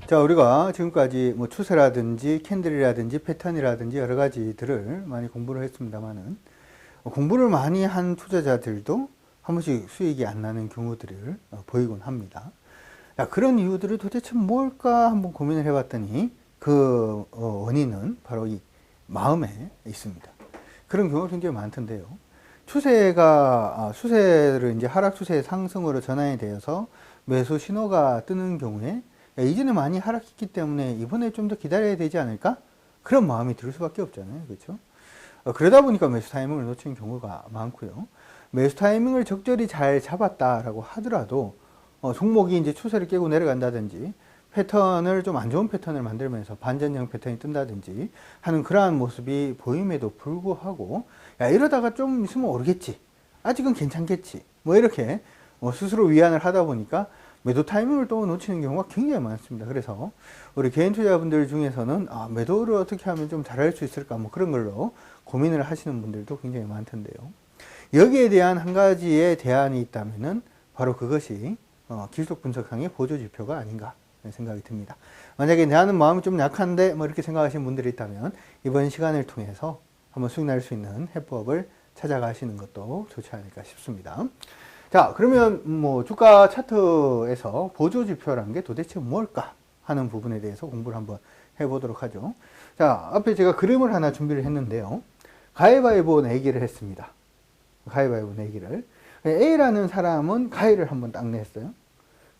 자, 우리가 지금까지 뭐 추세라든지 캔들이라든지 패턴이라든지 여러 가지들을 많이 공부를 했습니다만은 공부를 많이 한 투자자들도 한 번씩 수익이 안 나는 경우들을 보이곤 합니다. 자, 그런 이유들이 도대체 뭘까 한번 고민을 해봤더니 그 원인은 바로 이 마음에 있습니다. 그런 경우가 굉장히 많던데요. 추세를 이제 하락 추세의 상승으로 전환이 되어서 매수 신호가 뜨는 경우에 이전에 많이 하락했기 때문에 이번에 좀 더 기다려야 되지 않을까? 그런 마음이 들 수밖에 없잖아요. 그렇죠? 그러다 보니까 매수 타이밍을 놓치는 경우가 많고요. 매수 타이밍을 적절히 잘 잡았다라고 하더라도 종목이 이제 추세를 깨고 내려간다든지 패턴을 좀 안 좋은 패턴을 만들면서 반전형 패턴이 뜬다든지 하는 그러한 모습이 보임에도 불구하고 야, 이러다가 좀 있으면 오르겠지. 아직은 괜찮겠지. 뭐 이렇게 스스로 위안을 하다 보니까 매도 타이밍을 또 놓치는 경우가 굉장히 많습니다. 그래서 우리 개인 투자분들 중에서는 매도를 어떻게 하면 좀 잘할 수 있을까 뭐 그런 걸로 고민을 하시는 분들도 굉장히 많던데요. 여기에 대한 한 가지의 대안이 있다면은 바로 그것이 기술적 분석상의 보조지표가 아닌가 생각이 듭니다. 만약에 나는 마음이 좀 약한데 뭐 이렇게 생각하시는 분들이 있다면 이번 시간을 통해서 한번 수익 날 수 있는 해법을 찾아가시는 것도 좋지 않을까 싶습니다. 자, 그러면 뭐 주가 차트에서 보조지표라는 게 도대체 뭘까 하는 부분에 대해서 공부를 한번 해보도록 하죠. 자, 앞에 제가 그림을 하나 준비를 했는데요. 가위바위보 내기를 했습니다. 가위바위보 내기를. A라는 사람은 가위를 한번 딱 냈어요.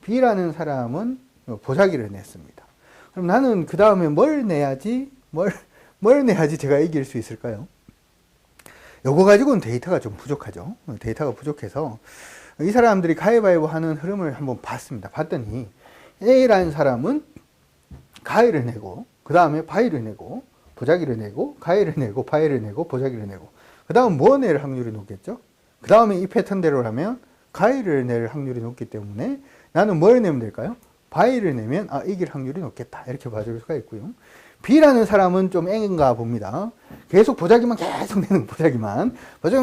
B라는 사람은 보자기를 냈습니다. 그럼 나는 그 다음에 뭘 내야지 제가 이길 수 있을까요? 요거 가지고는 데이터가 좀 부족하죠. 데이터가 부족해서 이 사람들이 가위바위보 하는 흐름을 한번 봤습니다. 봤더니 A라는 사람은 가위를 내고 그 다음에 바위를 내고 보자기를 내고 가위를 내고 바위를 내고 보자기를 내고 그 다음 뭐 낼 확률이 높겠죠? 그 다음에 이 패턴대로라면 가위를 낼 확률이 높기 때문에 나는 뭘 내면 될까요? 바위를 내면 이길 확률이 높겠다. 이렇게 봐줄 수가 있고요. B라는 사람은 좀 N가 봅니다. 계속 보자기만 계속 내는 보자기만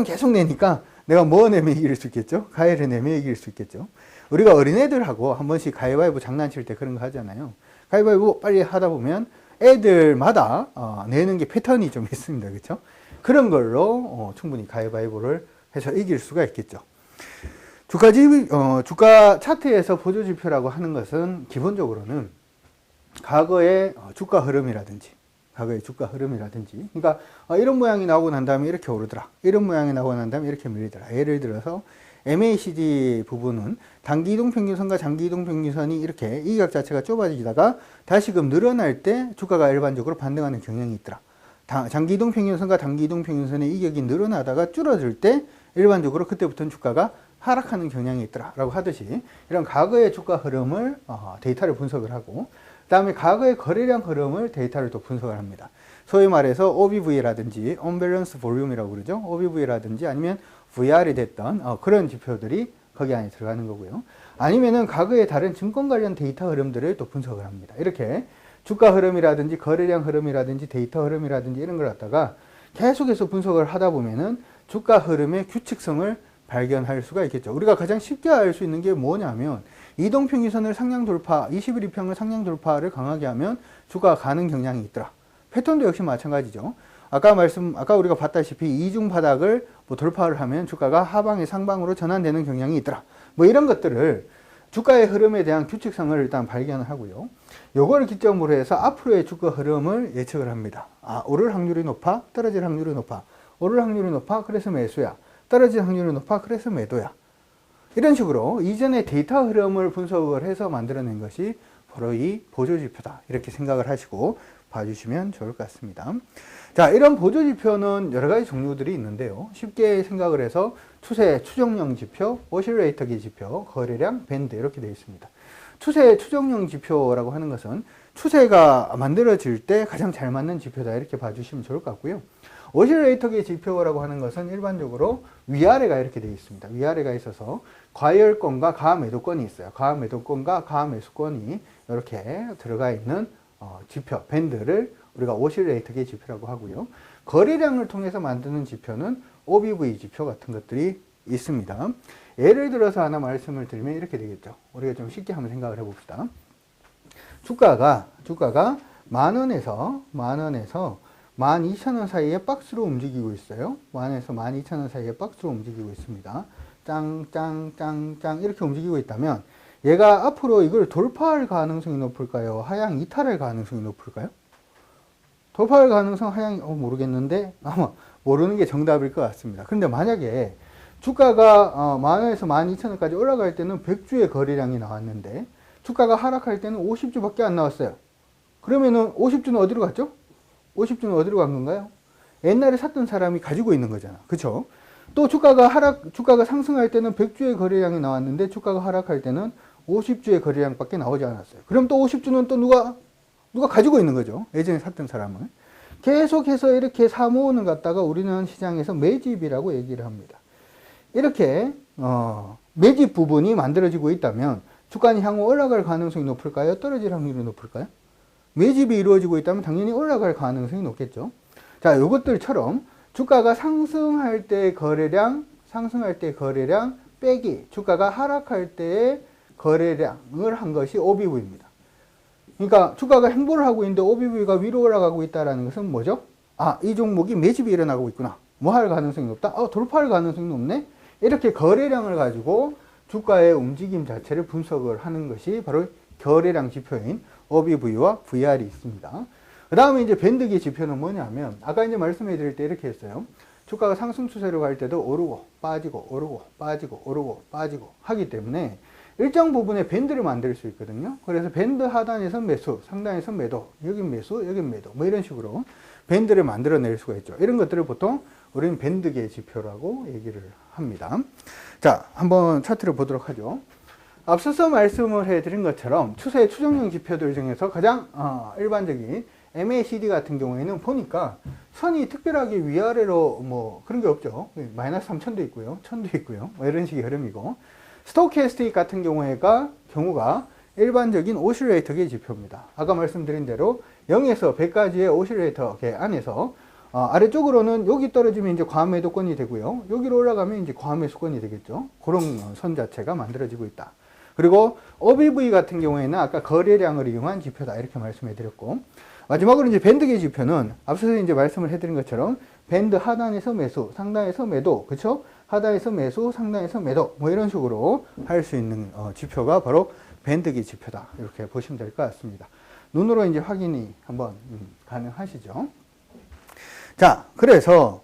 계속 내니까 내가 뭐 내면 이길 수 있겠죠? 가위를 내면 이길 수 있겠죠? 우리가 어린애들하고 한 번씩 가위바위보 장난칠 때 그런 거 하잖아요. 가위바위보 빨리 하다 보면 애들마다 내는 게 패턴이 좀 있습니다. 그렇죠? 그런 걸로 충분히 가위바위보를 해서 이길 수가 있겠죠. 주가 차트에서 보조지표라고 하는 것은 기본적으로는 과거의 주가 흐름이라든지 그러니까 이런 모양이 나오고 난 다음에 이렇게 오르더라. 이런 모양이 나오고 난 다음에 이렇게 밀리더라. 예를 들어서 MACD 부분은 단기 이동 평균선과 장기 이동 평균선이 이렇게 이 각 자체가 좁아지다가 다시금 늘어날 때 주가가 일반적으로 반등하는 경향이 있더라. 장기 이동 평균선과 단기 이동 평균선의 이격이 늘어나다가 줄어들 때 일반적으로 그때부터는 주가가 하락하는 경향이 있더라 라고 하듯이 이런 과거의 주가 흐름을 데이터를 분석을 하고 그 다음에 과거의 거래량 흐름을 데이터를 또 분석을 합니다. 소위 말해서 OBV라든지 Unbalanced Volume이라고 그러죠. OBV라든지 아니면 VR이 됐던 그런 지표들이 거기 안에 들어가는 거고요. 아니면은 과거의 다른 증권 관련 데이터 흐름들을 또 분석을 합니다. 이렇게 주가 흐름이라든지 거래량 흐름이라든지 데이터 흐름이라든지 이런 걸 갖다가 계속해서 분석을 하다 보면은 주가 흐름의 규칙성을 발견할 수가 있겠죠. 우리가 가장 쉽게 알 수 있는 게 뭐냐면 이동평균선을 상향 돌파, 21 이평을 상향 돌파를 강하게 하면 주가가 가는 경향이 있더라. 패턴도 역시 마찬가지죠. 아까 우리가 봤다시피 이중 바닥을 돌파를 하면 주가가 하방에 상방으로 전환되는 경향이 있더라. 뭐 이런 것들을 주가의 흐름에 대한 규칙성을 일단 발견을 하고요. 요거를 기점으로 해서 앞으로의 주가 흐름을 예측을 합니다. 오를 확률이 높아, 떨어질 확률이 높아. 오를 확률이 높아, 그래서 매수야. 떨어질 확률이 높아, 그래서 매도야. 이런 식으로 이전의 데이터 흐름을 분석을 해서 만들어낸 것이 바로 이 보조지표다. 이렇게 생각을 하시고 봐주시면 좋을 것 같습니다. 자, 이런 보조지표는 여러 가지 종류들이 있는데요. 쉽게 생각을 해서 추세 추정형 지표, 오실레이터기 지표, 거래량, 밴드 이렇게 되어 있습니다. 추세 추정형 지표라고 하는 것은 추세가 만들어질 때 가장 잘 맞는 지표다. 이렇게 봐주시면 좋을 것 같고요. 오실레이터기 지표라고 하는 것은 일반적으로 위아래가 이렇게 되어 있습니다. 위아래가 있어서 과열권과 가매도권이 있어요. 가매도권과 가매수권이 이렇게 들어가 있는 지표, 밴드를 우리가 오실레이터기 지표라고 하고요. 거래량을 통해서 만드는 지표는 OBV 지표 같은 것들이 있습니다. 예를 들어서 하나 말씀을 드리면 이렇게 되겠죠. 우리가 좀 쉽게 한번 생각을 해봅시다. 주가가 10,000원에서 12,000원 사이에 박스로 움직이고 있어요. 10,000원에서 12,000원 사이에 박스로 움직이고 있습니다. 짱 이렇게 움직이고 있다면 얘가 앞으로 이걸 돌파할 가능성이 높을까요? 하향 이탈할 가능성이 높을까요? 돌파할 가능성 하향이 모르겠는데 아마 모르는 게 정답일 것 같습니다. 그런데 만약에 주가가 10,000원에서 12,000원까지 올라갈 때는 100주의 거래량이 나왔는데 주가가 하락할 때는 50주밖에 안 나왔어요. 그러면은 50주는 어디로 갔죠? 50주는 어디로 간 건가요? 옛날에 샀던 사람이 가지고 있는 거잖아. 그쵸? 또 주가가 상승할 때는 100주의 거래량이 나왔는데 주가가 하락할 때는 50주의 거래량밖에 나오지 않았어요. 그럼 또 50주는 또 누가 가지고 있는 거죠. 예전에 샀던 사람은. 계속해서 이렇게 사모으는 갖다가 우리는 시장에서 매집이라고 얘기를 합니다. 이렇게 매집 부분이 만들어지고 있다면 주가는 향후 올라갈 가능성이 높을까요? 떨어질 확률이 높을까요? 매집이 이루어지고 있다면 당연히 올라갈 가능성이 높겠죠. 자, 이것들처럼 주가가 상승할 때 거래량 빼기 주가가 하락할 때의 거래량을 한 것이 OBV입니다. 그러니까 주가가 행보를 하고 있는데 OBV가 위로 올라가고 있다는 것은 뭐죠? 아, 이 종목이 매집이 일어나고 있구나. 뭐 할 가능성이 높다? 돌파할 가능성이 높네? 이렇게 거래량을 가지고 주가의 움직임 자체를 분석을 하는 것이 바로 거래량 지표인 OBV와 VR이 있습니다. 그 다음에 이제 밴드기 지표는 뭐냐면, 아까 이제 말씀해 드릴 때 이렇게 했어요. 주가가 상승 추세로 갈 때도 오르고, 빠지고, 오르고, 빠지고, 오르고, 빠지고 하기 때문에 일정 부분의 밴드를 만들 수 있거든요. 그래서 밴드 하단에서 매수, 상단에서 매도, 여긴 매수, 여긴 매도, 뭐 이런 식으로 밴드를 만들어낼 수가 있죠. 이런 것들을 보통 우리는 밴드계 지표라고 얘기를 합니다. 자, 한번 차트를 보도록 하죠. 앞서서 말씀을 해드린 것처럼 추세 추정형 지표들 중에서 가장 일반적인 MACD 같은 경우에는 보니까 선이 특별하게 위아래로 뭐 그런 게 없죠. 마이너스 3,000도 있고요, 1,000도 있고요, 뭐 이런 식의 흐름이고, 스토캐스틱 같은 경우가 일반적인 오실레이터계 지표입니다. 아까 말씀드린 대로 0에서 100까지의 오실레이터계 안에서 아래쪽으로는 여기 떨어지면 이제 과매도권이 되고요, 여기로 올라가면 이제 과매수권이 되겠죠. 그런 선 자체가 만들어지고 있다. 그리고 OBV 같은 경우에는 아까 거래량을 이용한 지표다 이렇게 말씀해 드렸고, 마지막으로 이제 밴드계 지표는 앞서서 이제 말씀을 해드린 것처럼 밴드 하단에서 매수, 상단에서 매도, 그쵸? 하단에서 매수, 상단에서 매도, 뭐 이런 식으로 할 수 있는 지표가 바로 밴드계 지표다 이렇게 보시면 될 것 같습니다. 눈으로 이제 확인이 한번 가능하시죠. 자, 그래서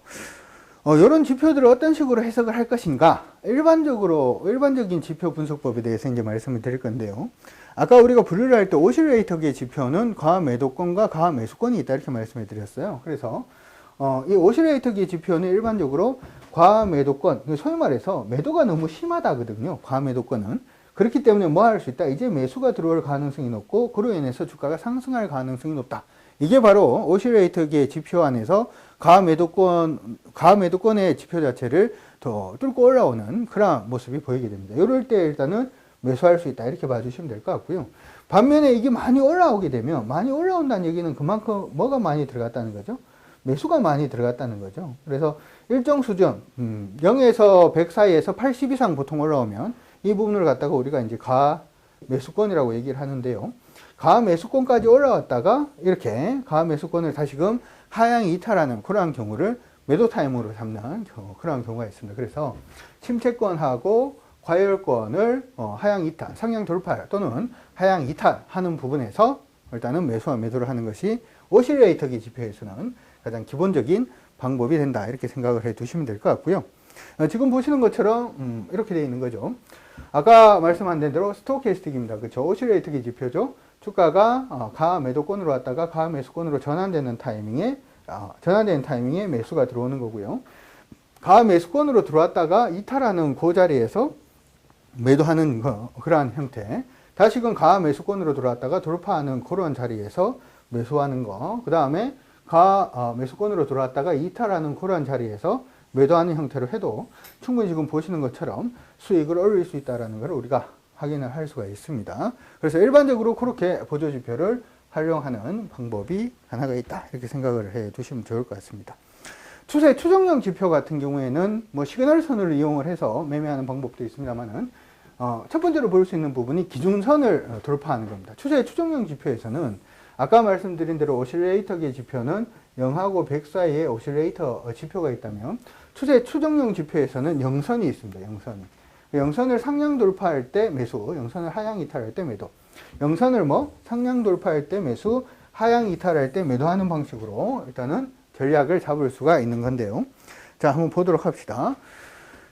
이런 지표들을 어떤 식으로 해석을 할 것인가, 일반적인 지표 분석법에 대해서 이제 말씀을 드릴 건데요. 아까 우리가 분류를 할 때 오실레이터계 지표는 과매도권과 과매수권이 있다 이렇게 말씀을 드렸어요. 그래서 이 오실레이터계 지표는 일반적으로 과매도권, 소위 말해서 매도가 너무 심하다거든요. 과매도권은. 그렇기 때문에 뭐 할 수 있다? 이제 매수가 들어올 가능성이 높고 그로 인해서 주가가 상승할 가능성이 높다. 이게 바로 오실레이터계 지표 안에서 과매도권의 지표 자체를 더 뚫고 올라오는 그런 모습이 보이게 됩니다. 이럴 때 일단은 매수할 수 있다 이렇게 봐주시면 될 것 같고요. 반면에 이게 많이 올라오게 되면, 많이 올라온다는 얘기는 그만큼 뭐가 많이 들어갔다는 거죠? 매수가 많이 들어갔다는 거죠. 그래서 일정 수준 0에서 100 사이에서 80 이상 보통 올라오면 이 부분을 갖다가 우리가 이제 가매수권이라고 얘기를 하는데요. 가매수권까지 올라왔다가 이렇게 가매수권을 다시금 하향 이탈하는 그러한 경우를 매도 타임으로 잡는 그러한 경우가 있습니다. 그래서 침체권하고 과열권을 하향 이탈, 상향 돌파 또는 하향 이탈하는 부분에서 일단은 매수와 매도를 하는 것이 오실레이터계 지표에서는 가장 기본적인 방법이 된다 이렇게 생각을 해 두시면 될 것 같고요. 지금 보시는 것처럼 이렇게 되어 있는 거죠. 아까 말씀한 대로 스토캐스틱입니다. 그렇죠? 오실레이터계 지표죠. 주가가 가매도권으로 왔다가 가매수권으로 전환되는 타이밍에 매수가 들어오는 거고요. 가매수권으로 들어왔다가 이탈하는 그 자리에서 매도하는 그러한 형태, 다시금 가매수권으로 들어왔다가 돌파하는 그런 자리에서 매수하는 거, 그 다음에 가매수권으로 들어왔다가 이탈하는 그런 자리에서 매도하는 형태로 해도 충분히 지금 보시는 것처럼 수익을 올릴 수 있다는 걸 우리가 확인을 할 수가 있습니다. 그래서 일반적으로 그렇게 보조지표를 활용하는 방법이 하나가 있다 이렇게 생각을 해 두시면 좋을 것 같습니다. 추세 추정형 지표 같은 경우에는 뭐 시그널선을 이용을 해서 매매하는 방법도 있습니다만은 첫 번째로 볼 수 있는 부분이 기준선을 돌파하는 겁니다. 추세 추정형 지표에서는 아까 말씀드린 대로 오실레이터계 지표는 0하고 100 사이에 오실레이터 지표가 있다면 추세 추정형 지표에서는 영선이 있습니다. 영선이. 영선을 상향 돌파할 때 매수, 영선을 하향 이탈할 때 매도. 영선을 상향 돌파할 때 매수, 하향 이탈할 때 매도하는 방식으로 일단은 전략을 잡을 수가 있는 건데요. 자, 한번 보도록 합시다.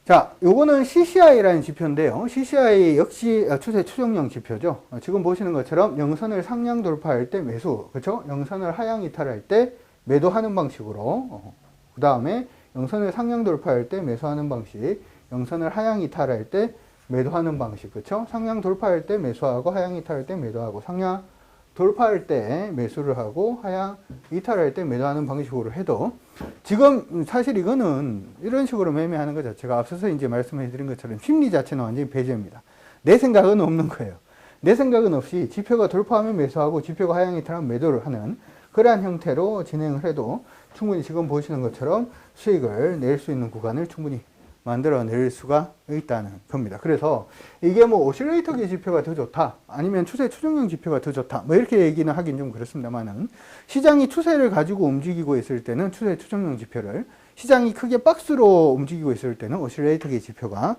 자, 요거는 CCI라는 지표인데요. CCI 역시 추세 추정형 지표죠. 지금 보시는 것처럼 영선을 상향 돌파할 때 매수, 그렇죠? 영선을 하향 이탈할 때 매도하는 방식으로, 그 다음에 영선을 상향 돌파할 때 매수하는 방식, 영선을 하향 이탈할 때 매도하는 방식, 그렇죠? 상향 돌파할 때 매수하고 하향 이탈할 때 매도하고, 상향 돌파할 때 매수를 하고 하향 이탈할 때 매도하는 방식으로 해도 지금 사실 이거는 이런 식으로 매매하는 것 자체가 앞서서 이제 말씀해 드린 것처럼 심리 자체는 완전히 배제입니다. 내 생각은 없는 거예요. 내 생각은 없이 지표가 돌파하면 매수하고 지표가 하향 이탈하면 매도를 하는 그러한 형태로 진행을 해도 충분히 지금 보시는 것처럼 수익을 낼 수 있는 구간을 충분히 만들어낼 수가 있다는 겁니다. 그래서 이게 오실레이터계 지표가 더 좋다, 아니면 추세 추정형 지표가 더 좋다, 이렇게 얘기는 하긴 좀 그렇습니다만은, 시장이 추세를 가지고 움직이고 있을 때는 추세 추정형 지표를, 시장이 크게 박스로 움직이고 있을 때는 오실레이터계 지표가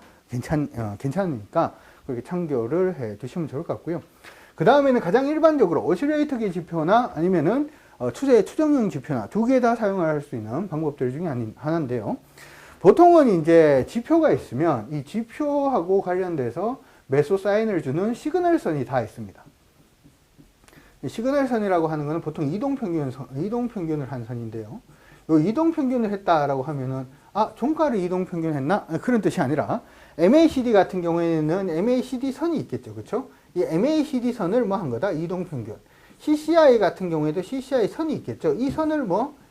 괜찮으니까 그렇게 참고를 해 두시면 좋을 것 같고요. 그 다음에는 가장 일반적으로 오실레이터계 지표나 아니면은 추세 추정형 지표나 두 개 다 사용할 수 있는 방법들 중에 하나인데요. 보통은 이제 지표가 있으면 이 지표하고 관련돼서 매수 사인을 주는 시그널선이 다 있습니다. 시그널선이라고 하는 것은 보통 이동평균을 한 선인데요. 이 이동평균을 했다라고 하면은, 종가를 이동평균 했나? 그런 뜻이 아니라, MACD 같은 경우에는 MACD 선이 있겠죠. 그쵸? 이 MACD 선을 한 거다? 이동평균. CCI 같은 경우에도 CCI 선이 있겠죠. 이 선을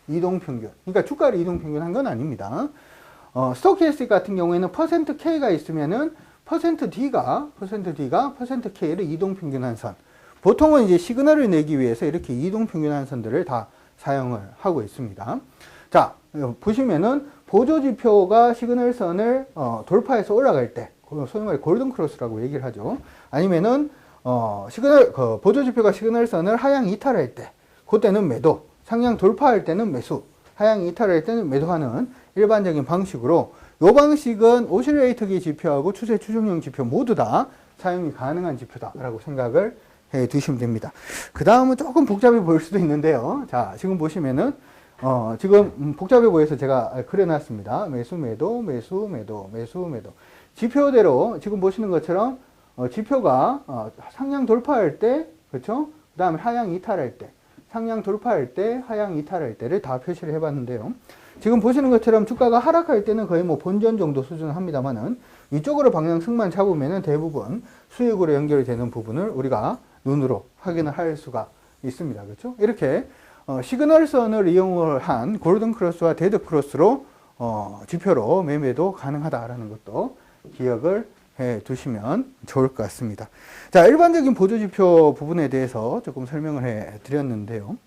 이동평균. 그러니까 주가를 이동평균 한 건 아닙니다. 스토캐스틱 같은 경우에는 %K가 있으면은 %D가 %K를 이동평균한 선. 보통은 이제 시그널을 내기 위해서 이렇게 이동평균한 선들을 다 사용을 하고 있습니다. 자, 보시면은 보조지표가 시그널선을 돌파해서 올라갈 때, 소위 말해 골든크로스라고 얘기를 하죠. 아니면은 보조지표가 시그널선을 하향 이탈할 때, 그때는 매도, 상향 돌파할 때는 매수, 하향 이탈할 때는 매도하는 일반적인 방식으로, 이 방식은 오실레이터계 지표하고 추세 추정형 지표 모두 다 사용이 가능한 지표다라고 생각을 해 두시면 됩니다. 그 다음은 조금 복잡해 보일 수도 있는데요. 자, 지금 보시면은 지금 복잡해 보여서 제가 그려놨습니다. 매수 매도 매수 매도 매수 매도. 지표대로 지금 보시는 것처럼 지표가 상향 돌파할 때, 그렇죠? 그 다음에 하향 이탈할 때, 상향 돌파할 때, 하향 이탈할 때를 다 표시를 해봤는데요. 지금 보시는 것처럼 주가가 하락할 때는 거의 본전 정도 수준을 합니다만은, 이쪽으로 방향성만 잡으면은 대부분 수익으로 연결이 되는 부분을 우리가 눈으로 확인을 할 수가 있습니다. 그렇죠? 이렇게 시그널선을 이용을 한 골든크로스와 데드크로스로 지표로 매매도 가능하다라는 것도 기억을 해 두시면 좋을 것 같습니다. 자, 일반적인 보조지표 부분에 대해서 조금 설명을 해 드렸는데요.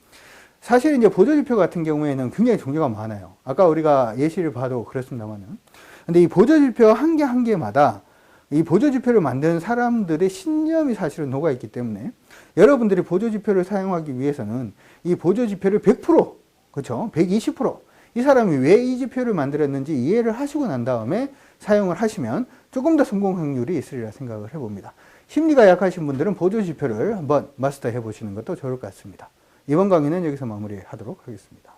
사실 이제 보조지표 같은 경우에는 굉장히 종류가 많아요. 아까 우리가 예시를 봐도 그렇습니다만은. 근데 이 보조지표 한 개 한 개마다 이 보조지표를 만드는 사람들의 신념이 사실은 녹아있기 때문에, 여러분들이 보조지표를 사용하기 위해서는 이 보조지표를 100%, 그렇죠? 120%, 이 사람이 왜 이 지표를 만들었는지 이해를 하시고 난 다음에 사용을 하시면 조금 더 성공 확률이 있으리라 생각을 해봅니다. 심리가 약하신 분들은 보조지표를 한번 마스터해 보시는 것도 좋을 것 같습니다. 이번 강의는 여기서 마무리하도록 하겠습니다.